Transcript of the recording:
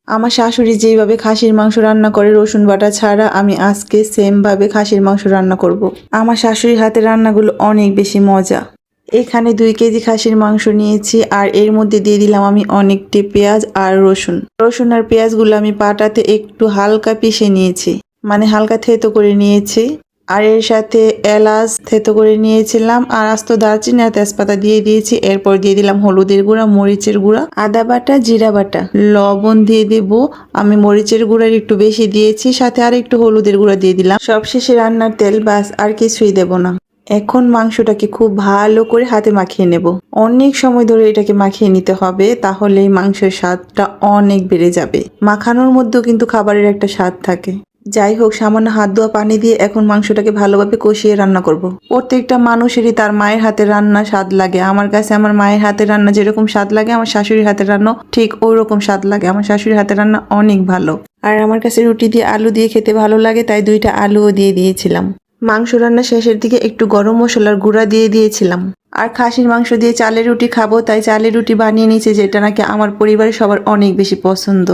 আমার শাশুড়ি যেইভাবে খাসির মাংস রান্না করে রসুন বাটা ছাড়া, আমি আজকে সেম ভাবে খাসির মাংস রান্না করব। আমার শাশুড়ির হাতের রান্নাগুলো অনেক বেশি মজা। এখানে 2 কেজি খাসির মাংস নিয়েছি আর এর মধ্যে দিয়ে দিলাম আমি অনেকটি পেঁয়াজ আর রসুন আর পেঁয়াজগুলো আমি পাটাতে একটু হালকা পিষে নিয়েছি, মানে হালকা থেতো করে নিয়েছি। আর এর সাথে এলাচ থেতো করে নিয়েছিলাম আর আস্ত দারচিনি আর তেজপাতা দিয়ে দিয়েছি। এরপর দিয়ে দিলাম হলুদের গুঁড়া, মরিচের গুঁড়া, আদা বাটা, জিরা বাটা, লবণ দিয়ে দেব। আমি মরিচের গুঁড়ার একটু বেশি দিয়েছি, সাথে আর একটু হলুদের গুঁড়া দিয়ে দিলাম। সবশেষে রান্নার তেল, বাস আর কিছুই দেব না। এখন মাংসটাকে খুব ভালো করে হাতে মাখিয়ে নেব। অনেক সময় ধরে এটাকে মাখিয়ে নিতে হবে, তাহলে এই মাংসের স্বাদটা অনেক বেড়ে যাবে। মাখানোর মধ্যেও কিন্তু খাবারের একটা স্বাদ থাকে। যাই হোক, সামান্য হাত ধোয়া পানি দিয়ে এখন মাংসটাকে ভালোভাবে কষিয়ে রান্না করব। প্রত্যেকটা মানুষেরই তার মায়ের হাতের রান্না স্বাদ লাগে। আমার কাছে আমার মায়ের হাতের রান্না যেরকম স্বাদ লাগে, আমার শাশুড়ির হাতের রান্না ঠিক ওই রকম স্বাদ লাগে। আমার শাশুড়ির হাতের রান্না অনেক ভালো। আর আমার কাছে রুটি দিয়ে আলু দিয়ে খেতে ভালো লাগে, তাই 2টা আলুও দিয়ে দিয়েছিলাম। মাংস রান্না শেষের দিকে একটু গরম মশলার গুঁড়া দিয়ে দিয়েছিলাম। আর খাসির মাংস দিয়ে চালের রুটি খাবো, তাই চালের রুটি বানিয়ে নিয়েছি, যেটা নাকি আমার পরিবারের সবার অনেক বেশি পছন্দ।